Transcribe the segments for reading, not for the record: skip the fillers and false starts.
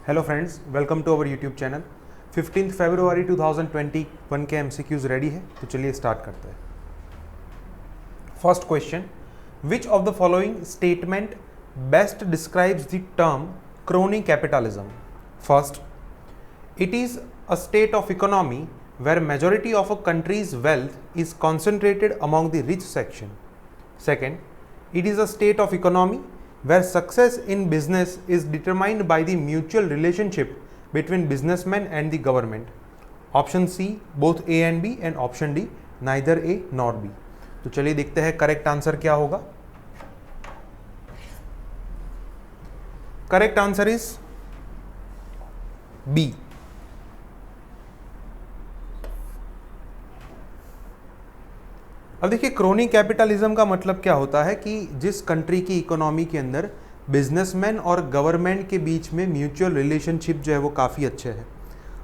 Hello friends, welcome to our YouTube channel. 15 फरवरी 2021 के MCQs ready है, तो चलिए स्टार्ट करते हैं। First question, which of the following statement best describes the term crony capitalism? First, it is a state of economy where majority of a country's wealth is concentrated among the rich section. Second, it is a state of economy where success in business is determined by the mutual relationship between businessmen and the government. Option C, both A and B, and option D, neither A nor B. तो चलिए देखते हैं correct answer क्या होगा। Correct answer is B. अब देखिए, crony capitalism का मतलब क्या होता है कि जिस कंट्री की इकोनॉमी के अंदर बिजनेसमैन और गवर्नमेंट के बीच में म्यूचुअल रिलेशनशिप जो है वो काफ़ी अच्छे है।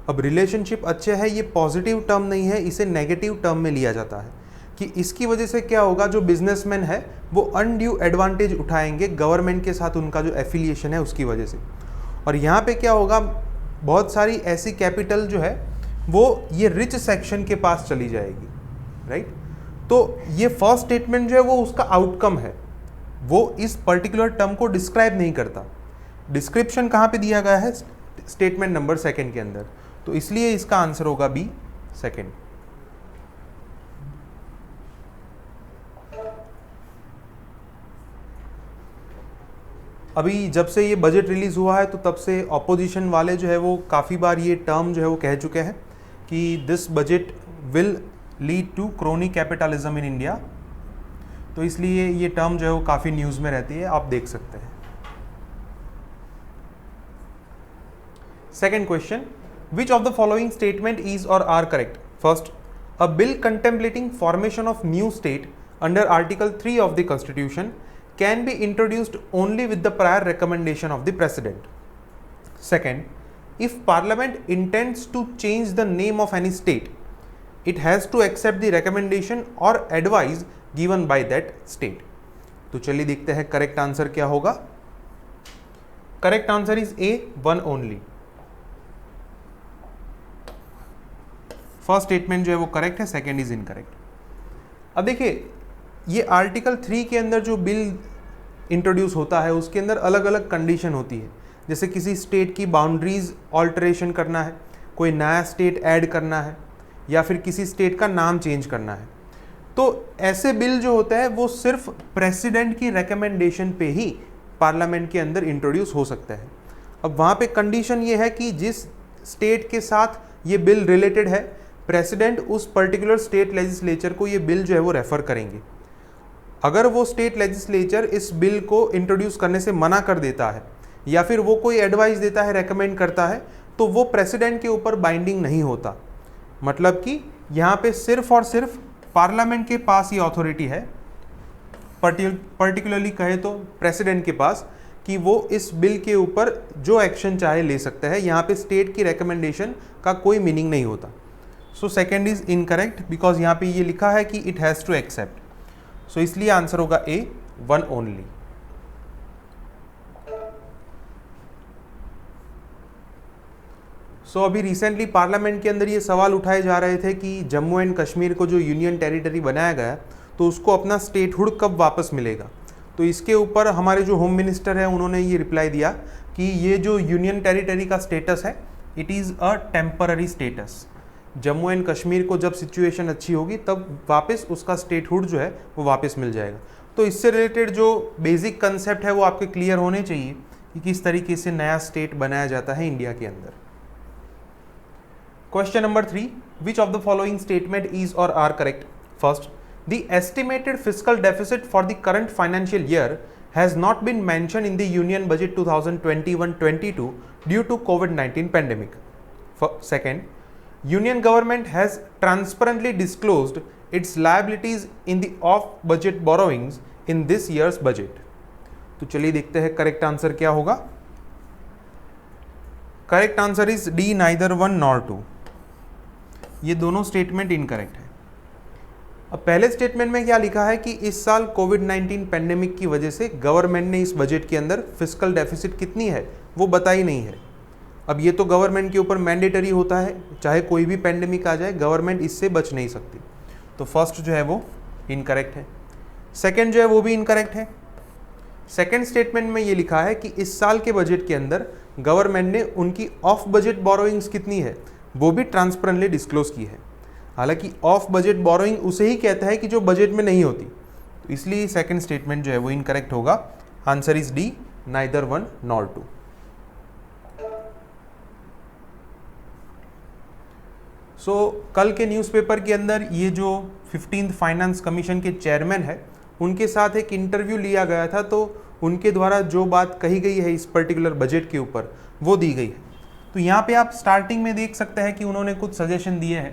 अब रिलेशनशिप अच्छे है ये पॉजिटिव टर्म नहीं है, इसे नेगेटिव टर्म में लिया जाता है कि इसकी वजह से क्या होगा, जो बिजनेसमैन है वो अनड्यू एडवांटेज उठाएंगे गवर्नमेंट के साथ उनका जो एफिलिएशन है उसकी वजह से। और यहाँ पे क्या होगा, बहुत सारी ऐसी कैपिटल जो है वो ये रिच सेक्शन के पास चली जाएगी, राइट। तो ये फर्स्ट स्टेटमेंट जो है वो उसका आउटकम है, वो इस पर्टिकुलर टर्म को डिस्क्राइब नहीं करता। डिस्क्रिप्शन कहाँ पे दिया गया है? स्टेटमेंट नंबर सेकंड के अंदर, तो इसलिए इसका आंसर होगा बी, सेकंड। अभी जब से ये बजट रिलीज हुआ है तो तब से ऑपोजिशन वाले जो है वो काफ़ी बार ये टर्म जो है वो कह चुके हैं कि this budget will lead to crony capitalism in India. तो इसलिए ये टर्म जो है वो काफ़ी न्यूज़ में रहती है, आप देख सकते हैं। Second question, which of the following statement is or are correct? First, a bill contemplating formation of new state under article 3 of the constitution can be introduced only with the prior recommendation of the president. Second, if parliament intends to change the name of any state, it has to accept the recommendation or advice given by that state. तो चलिए देखते हैं correct answer क्या होगा। Correct answer is A, one only. First statement जो है वो correct है, सेकेंड इज इनकरेक्ट। अब देखिए, ये आर्टिकल 3 के अंदर जो बिल इंट्रोड्यूस होता है उसके अंदर अलग अलग कंडीशन होती है। जैसे किसी स्टेट की बाउंड्रीज ऑल्टरेशन करना है, कोई नया स्टेट ऐड करना है, या फिर किसी स्टेट का नाम चेंज करना है। तो ऐसे बिल जो होते हैं वो सिर्फ प्रेसिडेंट की रिकमेंडेशन पे ही पार्लियामेंट के अंदर इंट्रोड्यूस हो सकता है। अब वहाँ पे कंडीशन ये है कि जिस स्टेट के साथ ये बिल रिलेटेड है, प्रेसिडेंट उस पर्टिकुलर स्टेट लेजिस्लेचर को ये बिल जो है वो रेफर करेंगे। अगर वो स्टेट लेजिस्लेचर इस बिल को इंट्रोड्यूस करने से मना कर देता है या फिर वो कोई एडवाइस देता है, रेकमेंड करता है, तो वो प्रेसिडेंट के ऊपर बाइंडिंग नहीं होता। मतलब कि यहाँ पे सिर्फ और सिर्फ पार्लियामेंट के पास ये अथॉरिटी है, पर्टिकुलरली कहे तो प्रेसिडेंट के पास, कि वो इस बिल के ऊपर जो एक्शन चाहे ले सकता है। यहाँ पे स्टेट की रिकमेंडेशन का कोई मीनिंग नहीं होता। So second is incorrect because यहाँ पे ये लिखा है कि इट हैज़ टू एक्सेप्ट। सो इसलिए आंसर होगा ए, वन ओनली। सो अभी रिसेंटली पार्लियामेंट के अंदर ये सवाल उठाए जा रहे थे कि जम्मू एंड कश्मीर को जो यूनियन टेरिटरी बनाया गया तो उसको अपना स्टेटहुड कब वापस मिलेगा। तो इसके ऊपर हमारे जो होम मिनिस्टर है उन्होंने ये रिप्लाई दिया कि ये जो यूनियन टेरिटरी का स्टेटस है, it is a temporary status. Jammu and Kashmir को जब सिचुएशन अच्छी होगी तब वापस उसका स्टेटहुड जो है वो वापस मिल जाएगा। तो इससे रिलेटेड जो बेसिक कंसेप्ट है वो आपके क्लियर होने चाहिए कि किस तरीके से नया स्टेट बनाया जाता है इंडिया के अंदर। Question number 3, which of the following statement is or are correct? First, the estimated fiscal deficit for the current financial year has not been mention in the union budget 2021-22 due to कोविड-19 pandemic. Second, Union government has transparently disclosed its liabilities in the off-budget borrowings in this year's budget. तो चलिए देखते हैं correct answer क्या होगा। Correct answer is D, neither one nor two. ये दोनों statement incorrect है। अब पहले स्टेटमेंट में क्या लिखा है कि इस साल कोविड-19 पैंडेमिक की वजह से गवर्नमेंट ने इस बजट के अंदर फिस्कल डेफिसिट कितनी है वो बताई नहीं है। अब ये तो गवर्नमेंट के ऊपर मैंडेटरी होता है, चाहे कोई भी पेंडेमिक आ जाए गवर्नमेंट इससे बच नहीं सकती। तो फर्स्ट जो है वो इनकरेक्ट है। सेकंड जो है वो भी इनकरेक्ट है। सेकंड स्टेटमेंट में ये लिखा है कि इस साल के बजट के अंदर गवर्नमेंट ने उनकी ऑफ बजट बोरोइंग्स कितनी है वो भी ट्रांसपेरेंटली डिस्क्लोज की है। हालांकि ऑफ बजट बोरोइंग उसे ही कहता है कि जो बजट में नहीं होती, तो इसलिए सेकंड स्टेटमेंट जो है वो इनकरेक्ट होगा। Answer is D, neither 1 nor 2। कल के न्यूज़पेपर के अंदर ये जो 15th फाइनेंस कमीशन के चेयरमैन है उनके साथ एक इंटरव्यू लिया गया था, तो उनके द्वारा जो बात कही गई है इस पर्टिकुलर बजट के ऊपर वो दी गई है। तो यहाँ पे आप स्टार्टिंग में देख सकते हैं कि उन्होंने कुछ सजेशन दिए हैं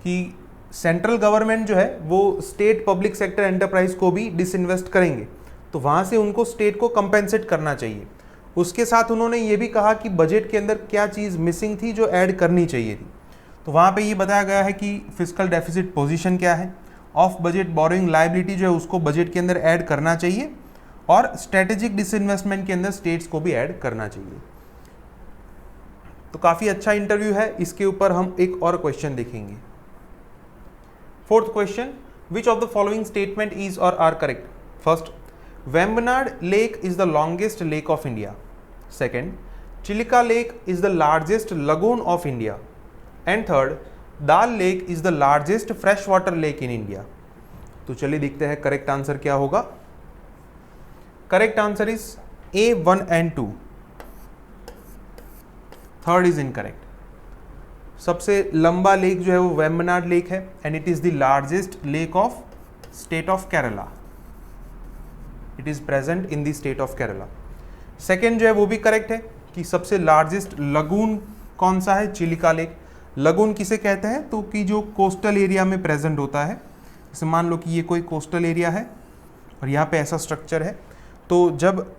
कि सेंट्रल गवर्नमेंट जो है वो स्टेट पब्लिक सेक्टर एंटरप्राइज को भी डिसइन्वेस्ट करेंगे, तो वहाँ से उनको स्टेट को कंपेंसेट करना चाहिए। उसके साथ उन्होंने ये भी कहा कि बजट के अंदर क्या चीज़ मिसिंग थी जो ऐड करनी चाहिए थी। तो वहाँ पे ये बताया गया है कि फिस्कल डेफिसिट पोजीशन क्या है, ऑफ बजट बोरोइंग लायबिलिटी जो है उसको बजट के अंदर ऐड करना चाहिए, और स्ट्रेटेजिक डिसइन्वेस्टमेंट के अंदर स्टेट्स को भी ऐड करना चाहिए। तो काफ़ी अच्छा इंटरव्यू है। इसके ऊपर हम एक और क्वेश्चन देखेंगे। Fourth question, which of the following statement is or are correct? First, Vembanad lake is the longest lake of India. Second, Chilika lake is the largest lagoon of India. And third, Dal lake is the largest fresh water lake in India. तो चलिए देखते हैं correct answer क्या होगा। Correct answer is A 1 and 2। Third is incorrect. सबसे लंबा lake जो है वो वेम्बनाड लेक है and it is the largest lake of state of Kerala. It is present in the state of Kerala. Second जो है वो भी करेक्ट है कि सबसे लार्जेस्ट लगून कौन सा है? चिलिका लेक। लगून किसे कहते हैं? तो कि जो कोस्टल एरिया में प्रेजेंट होता है। जैसे मान लो कि ये कोई कोस्टल एरिया है और यहाँ पे ऐसा स्ट्रक्चर है, तो जब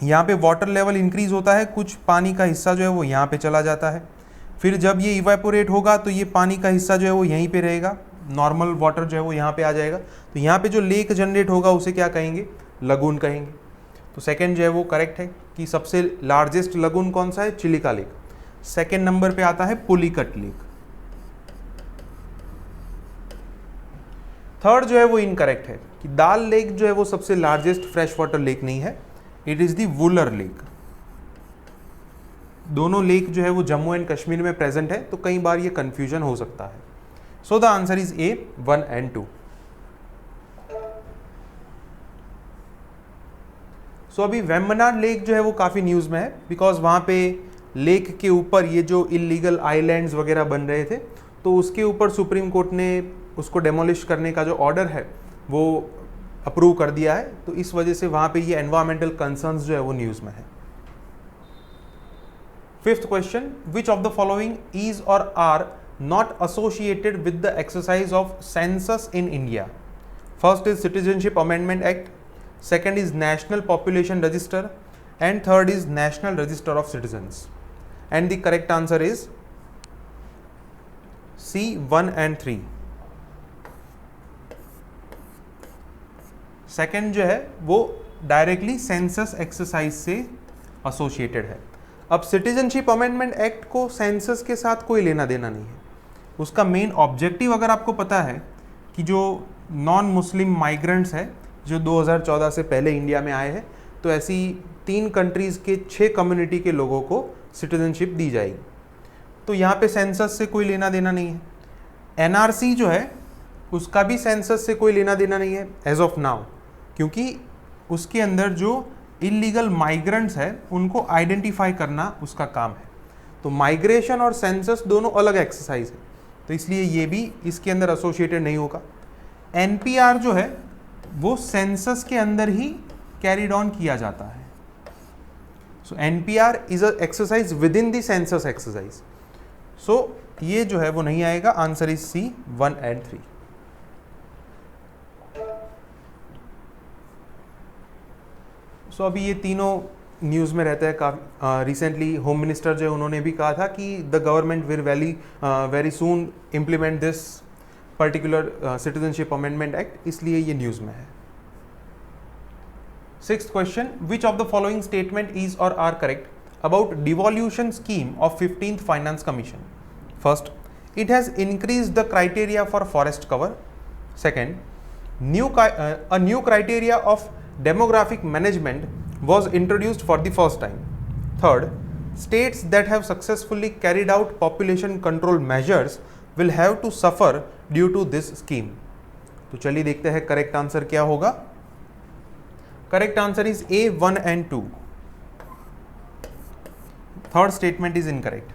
यहाँ पे वाटर लेवल इंक्रीज होता है कुछ पानी का हिस्सा जो है वो यहाँ पे चला जाता है, फिर जब ये इवेपोरेट होगा तो ये पानी का हिस्सा जो है वो यहीं पे रहेगा, नॉर्मल वाटर जो है वो यहाँ पे आ जाएगा। तो यहाँ पे जो लेक जनरेट होगा उसे क्या कहेंगे? लगून कहेंगे। तो सेकेंड जो है वो करेक्ट है कि सबसे लार्जेस्ट लगून कौन सा है? चिलिका लेक। सेकेंड नंबर पे आता है पुलिकट लेक। थर्ड जो है वो इनकरेक्ट है कि दाल लेक जो है वो सबसे लार्जेस्ट फ्रेश वाटर लेक नहीं है, it is the Wular lake. दोनों लेक जो है वो जम्मू एंड कश्मीर में प्रेजेंट है, तो कई बार ये कंफ्यूजन हो सकता है। So the answer is A 1 and 2। सो अभी वेम्बनाड लेक जो है वो काफ़ी न्यूज़ में है, बिकॉज वहाँ पे लेक के ऊपर ये जो इलीगल आइलैंड्स वगैरह बन रहे थे, तो उसके ऊपर सुप्रीम कोर्ट ने उसको डेमोलिश करने का जो ऑर्डर है वो अप्रूव कर दिया है। तो इस वजह से वहाँ पे ये एनवायरमेंटल कंसर्न्स जो है वो न्यूज़ में है। Fifth question, which of the following is or are not associated with the exercise of census in India? First is citizenship amendment act, second is national population register, and third is national register of citizens. And the correct answer is C 1 and 3। Second जो है वो directly census exercise से associated है। अब citizenship amendment act को census के साथ कोई लेना देना नहीं है। उसका मेन ऑब्जेक्टिव अगर आपको पता है कि जो नॉन मुस्लिम माइग्रेंट्स है जो 2014 से पहले इंडिया में आए हैं, तो ऐसी 3 कंट्रीज़ के 6 कम्युनिटी के लोगों को सिटीजनशिप दी जाएगी। तो यहाँ पे सेंसस से कोई लेना देना नहीं है। एनआरसी जो है उसका भी सेंसस से कोई लेना देना नहीं है एज ऑफ नाउ, क्योंकि उसके अंदर जो इलीगल माइग्रेंट्स है उनको आइडेंटिफाई करना उसका काम है। तो माइग्रेशन और सेंसस दोनों अलग एक्सरसाइज है, तो इसलिए ये भी इसके अंदर एसोसिएटेड नहीं होगा। एनपीआर जो है वो सेंसस के अंदर ही कैरीड ऑन किया जाता है। So NPR is a exercise within the census exercise. So ये जो है वो नहीं आएगा। Answer is C 1 and 3। So अभी ये तीनों न्यूज़ में रहता है। काफ़ी रिसेंटली होम मिनिस्टर जो है उन्होंने भी कहा था कि the government will very soon implement this particular citizenship amendment act, इसलिए ये न्यूज़ में है। Sixth question, which of the following statement is or are correct? about devolution scheme of 15th Finance Commission. First, it has increased the criteria for forest cover. Second, a new criteria of demographic management was introduced for the first time. Third, states that have successfully carried out population control measures will have to suffer due to this scheme. तो चलिए देखते हैं correct answer क्या होगा. Correct answer is A 1 and 2. Third statement is incorrect.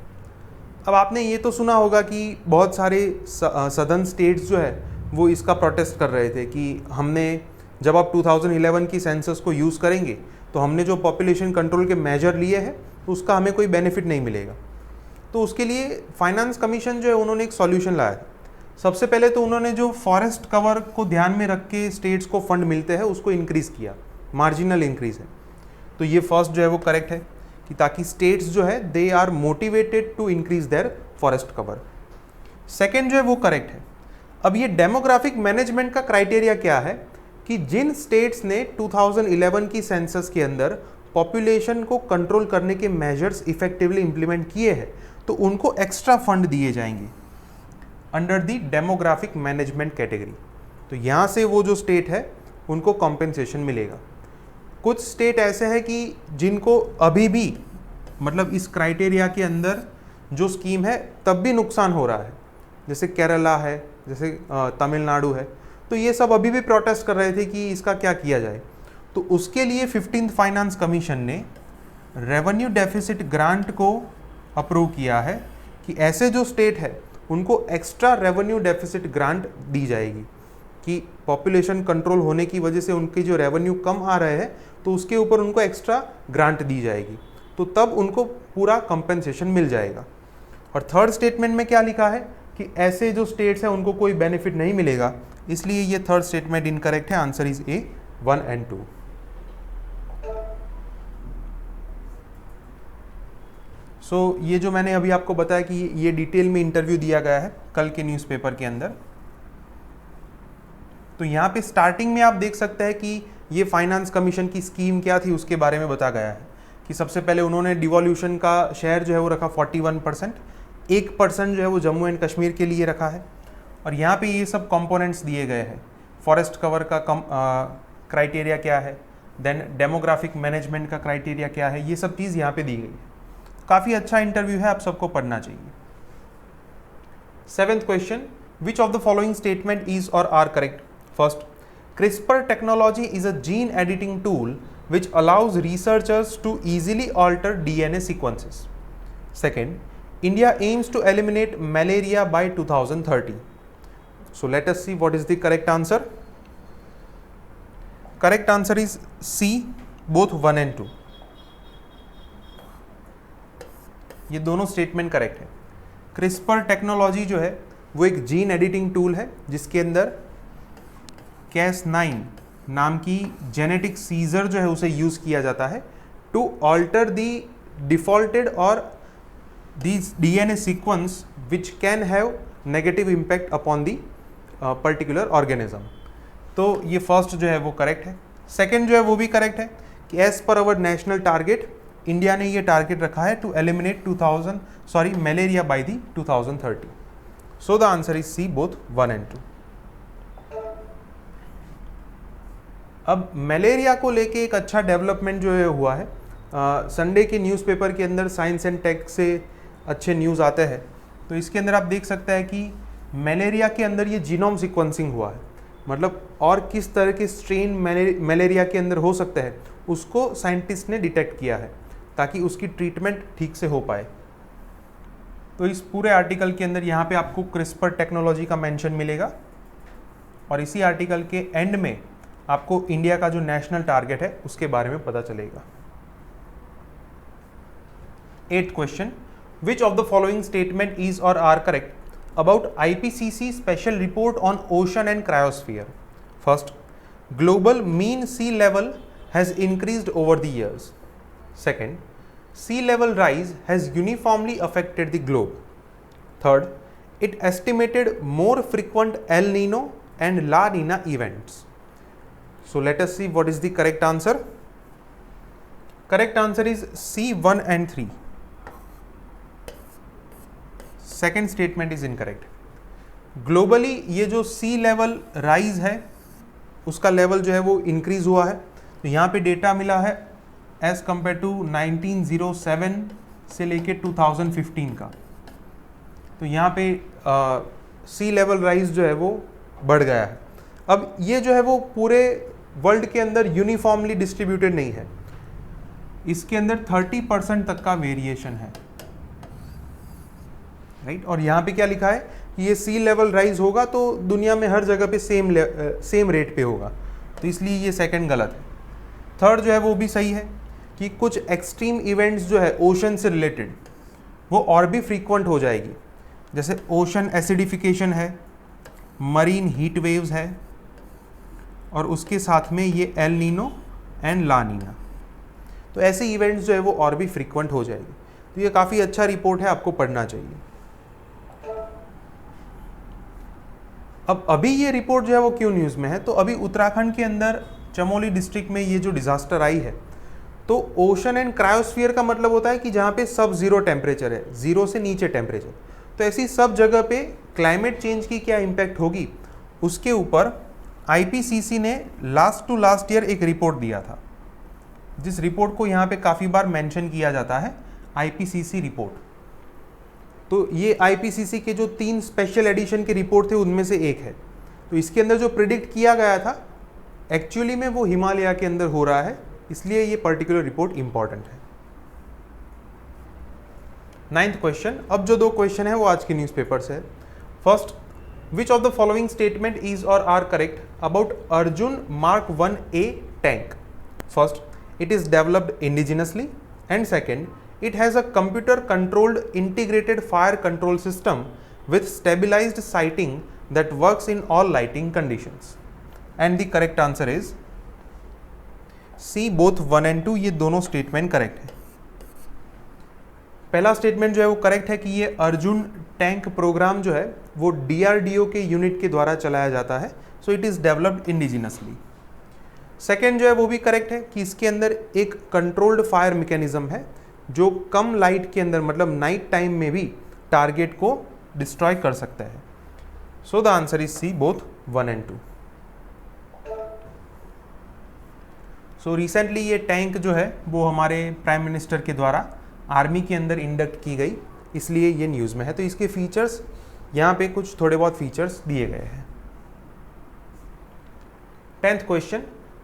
अब आपने ये तो सुना होगा कि बहुत सारे सदर्न स्टेट्स जो है वो इसका प्रोटेस्ट कर रहे थे कि हमने जब आप 2011 की सेंसस को यूज़ करेंगे तो हमने जो पॉपुलेशन कंट्रोल के मेजर लिए हैं तो उसका हमें कोई बेनिफिट नहीं मिलेगा. तो उसके लिए फाइनेंस कमीशन जो है उन्होंने एक सॉल्यूशन लाया था. सबसे पहले तो उन्होंने जो फॉरेस्ट कवर को ध्यान में रख के स्टेट्स को फंड मिलते हैं उसको इंक्रीज़ किया, मार्जिनल इंक्रीज है. तो ये फर्स्ट जो है वो करेक्ट है कि ताकि स्टेट्स जो है they are motivated to increase their forest cover. Second जो है वो करेक्ट है. अब ये डेमोग्राफिक मैनेजमेंट का क्राइटेरिया क्या है कि जिन स्टेट्स ने 2011 की सेंसस के अंदर पॉपुलेशन को कंट्रोल करने के मेजर्स इफेक्टिवली इंप्लीमेंट किए हैं तो उनको एक्स्ट्रा फंड दिए जाएंगे under the demographic management category. तो यहाँ से वो जो स्टेट है उनको कॉम्पेंसेशन मिलेगा. कुछ स्टेट ऐसे हैं कि जिनको अभी भी मतलब इस क्राइटेरिया के अंदर जो स्कीम है तब भी नुकसान हो रहा है, जैसे केरला है, जैसे तमिलनाडु है. तो ये सब अभी भी प्रोटेस्ट कर रहे थे कि इसका क्या किया जाए. तो उसके लिए 15th फाइनेंस कमीशन ने रेवेन्यू डेफिसिट ग्रांट को अप्रूव किया है कि ऐसे जो स्टेट है उनको एक्स्ट्रा रेवेन्यू डेफिसिट ग्रांट दी जाएगी कि पॉपुलेशन कंट्रोल होने की वजह से उनके जो रेवेन्यू कम आ रहे हैं तो उसके ऊपर उनको एक्स्ट्रा ग्रांट दी जाएगी. तो तब उनको पूरा कंपेंसेशन मिल जाएगा. और थर्ड स्टेटमेंट में क्या लिखा है कि ऐसे जो स्टेट्स हैं उनको कोई बेनिफिट नहीं मिलेगा, इसलिए ये थर्ड स्टेटमेंट इनकरेक्ट है. Answer is A 1 and 2. सो ये जो मैंने अभी आपको बताया कि ये डिटेल में इंटरव्यू दिया गया है कल के न्यूज़पेपर के अंदर. तो यहाँ पे स्टार्टिंग में आप देख सकते हैं कि ये फाइनेंस कमीशन की स्कीम क्या थी उसके बारे में बताया गया है कि सबसे पहले उन्होंने डिवॉल्यूशन का शेयर जो है वो रखा 41%, 1% जो है वो जम्मू एंड कश्मीर के लिए रखा है. और यहाँ पे ये सब कंपोनेंट्स दिए गए हैं. फॉरेस्ट कवर का क्राइटेरिया क्या है, देन डेमोग्राफिक मैनेजमेंट का क्राइटेरिया क्या है, ये सब चीज़ यहाँ पे दी गई है. काफ़ी अच्छा इंटरव्यू है, आप सबको पढ़ना चाहिए. 7th question, which of the following statement is or are correct. First, CRISPR technology is a gene editing tool which allows researchers to easily alter DNA sequences. Second, India aims to eliminate malaria by 2030. So let us see what is the correct answer. Correct answer is C, both 1 and 2. ये दोनों statement correct है. CRISPR technology जो है वो एक gene editing tool है जिसके अंदर Cas9 नाम की जेनेटिक सीजर जो है उसे यूज़ किया जाता है टू ऑल्टर दी डिफॉल्टेड और these DNA sequence which can have negative impact upon the particular organism. तो ये फर्स्ट जो है वो करेक्ट है. सेकेंड जो है वो भी करेक्ट है कि as per our national target India ने ये टारगेट रखा है to eliminate malaria by the 2030. So the answer is C, both 1 and 2. अब मलेरिया को लेके एक अच्छा डेवलपमेंट जो है हुआ है. संडे के न्यूज़पेपर के अंदर साइंस एंड टेक से अच्छे न्यूज़ आते हैं. तो इसके अंदर आप देख सकते हैं कि मलेरिया के अंदर ये जीनोम सीक्वेंसिंग हुआ है, मतलब और किस तरह के स्ट्रेन मलेरिया के अंदर हो सकते हैं उसको साइंटिस्ट ने डिटेक्ट किया है ताकि उसकी ट्रीटमेंट ठीक से हो पाए. तो इस पूरे आर्टिकल के अंदर यहाँ पे आपको क्रिस्पर टेक्नोलॉजी का मेंशन मिलेगा और इसी आर्टिकल के एंड में आपको इंडिया का जो नेशनल टारगेट है उसके बारे में पता चलेगा. 8th question, which of the following statement is or are correct about IPCC special report on ocean and cryosphere. First, global mean sea level has increased over the years. Second, sea level rise has uniformly affected the globe. Third, it estimated more frequent El Nino and La Nina events. So let us see what is the correct answer. Correct answer is C 1 and 3. Second statement is incorrect. Globally ये जो सी level rise है उसका level जो है वो increase हुआ है. तो यहाँ पे डेटा मिला है एज कंपेयर टू 1907 से लेके 2015 का. तो यहाँ पे सी लेवल राइज जो है वो बढ़ गया है. अब ये जो है वो पूरे वर्ल्ड के अंदर यूनिफॉर्मली डिस्ट्रीब्यूटेड नहीं है, इसके अंदर 30% तक का वेरिएशन है, राइट. और यहाँ पे क्या लिखा है कि ये सी लेवल राइज होगा तो दुनिया में हर जगह पे सेम रेट पे होगा, तो इसलिए ये सेकंड गलत है. थर्ड जो है वो भी सही है कि कुछ एक्सट्रीम इवेंट्स जो है ओशन से रिलेटेड वो और भी फ्रीक्वेंट हो जाएगी, जैसे ओशन एसिडिफिकेशन है, मरीन हीट वेव्स है, और उसके साथ में ये एल नीनो एंड ला नीना. तो ऐसे इवेंट्स जो है वो और भी फ्रीक्वेंट हो जाएगी. तो ये काफ़ी अच्छा रिपोर्ट है, आपको पढ़ना चाहिए. अब अभी ये रिपोर्ट जो है वो क्यों न्यूज़ में है, तो अभी उत्तराखंड के अंदर चमोली डिस्ट्रिक्ट में ये जो डिजास्टर आई है, तो ओशन एंड क्रायोस्फीयर का मतलब होता है कि जहाँ पे सब जीरो टेम्परेचर है, जीरो से नीचे टेम्परेचर. तो ऐसी सब जगह पे क्लाइमेट चेंज की क्या इम्पैक्ट होगी उसके ऊपर आईपीसीसी ने लास्ट टू लास्ट ईयर एक रिपोर्ट दिया था, जिस रिपोर्ट को यहाँ पे काफ़ी बार मेंशन किया जाता है आईपीसीसी रिपोर्ट. तो ये आईपीसीसी के जो 3 स्पेशल एडिशन के रिपोर्ट थे उनमें से एक है. तो इसके अंदर जो प्रिडिक्ट किया गया था एक्चुअली में वो हिमालय के अंदर हो रहा है, इसलिए ये पर्टिकुलर रिपोर्ट इंपॉर्टेंट है. 9th question. अब जो 2 क्वेश्चन है वो आज के न्यूज़पेपर से है. First, which of the following statement is or are correct about Arjun mark 1A tank? First, it is developed indigenously, and second, it has a computer controlled integrated fire control system with stabilized sighting that works in all lighting conditions. And the correct answer is C, both 1 and 2. ये दोनों statement correct है. पहला statement जो है वो correct है कि ये अर्जुन टैंक प्रोग्राम जो है वो DRDO के यूनिट के द्वारा चलाया जाता है, so it is developed indigenously. Second जो है वो भी करेक्ट है कि इसके अंदर एक कंट्रोल्ड फायर मैकेनिज्म है जो कम लाइट के अंदर, मतलब नाइट टाइम में भी टारगेट को डिस्ट्रॉय कर सकता है. So the answer is C, both 1 and 2. So recently ये टैंक जो है वो हमारे प्राइम मिनिस्टर के द्वारा आर्मी के अंदर इंडक्ट की गई, इसलिए ये न्यूज़ में है. तो इसके फीचर्स यहाँ पे कुछ थोड़े बहुत फीचर्स दिए गए हैं. 10th question.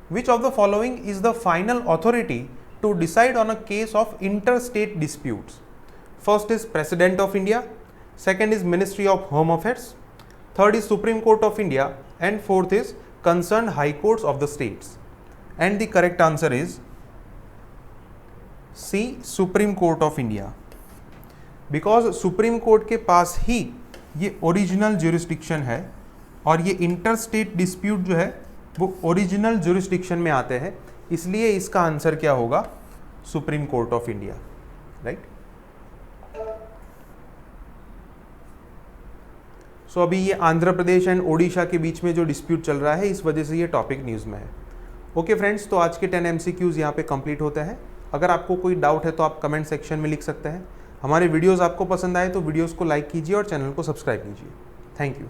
Which of the following is the final authority to decide on a case of interstate disputes? First is President of India, second is Ministry of Home Affairs, third is Supreme Court of India, and fourth is concerned high courts of the states. And the correct answer is C, Supreme Court of India. Because Supreme Court के पास ही ये original jurisdiction है और ये interstate dispute जो है वो original jurisdiction में आते हैं, इसलिए इसका आंसर क्या होगा? Supreme court of India, right. So अभी ये आंध्र प्रदेश एंड ओडिशा के बीच में जो डिस्प्यूट चल रहा है, इस वजह से ये टॉपिक न्यूज़ में है. ओके फ्रेंड्स, तो आज के 10 MCQs यहाँ पे कंप्लीट होते हैं. अगर आपको कोई डाउट है तो आप कमेंट सेक्शन में लिख सकते हैं. हमारे वीडियोज़ आपको पसंद आए तो वीडियोज़ को लाइक कीजिए और चैनल को सब्सक्राइब कीजिए. Thank you.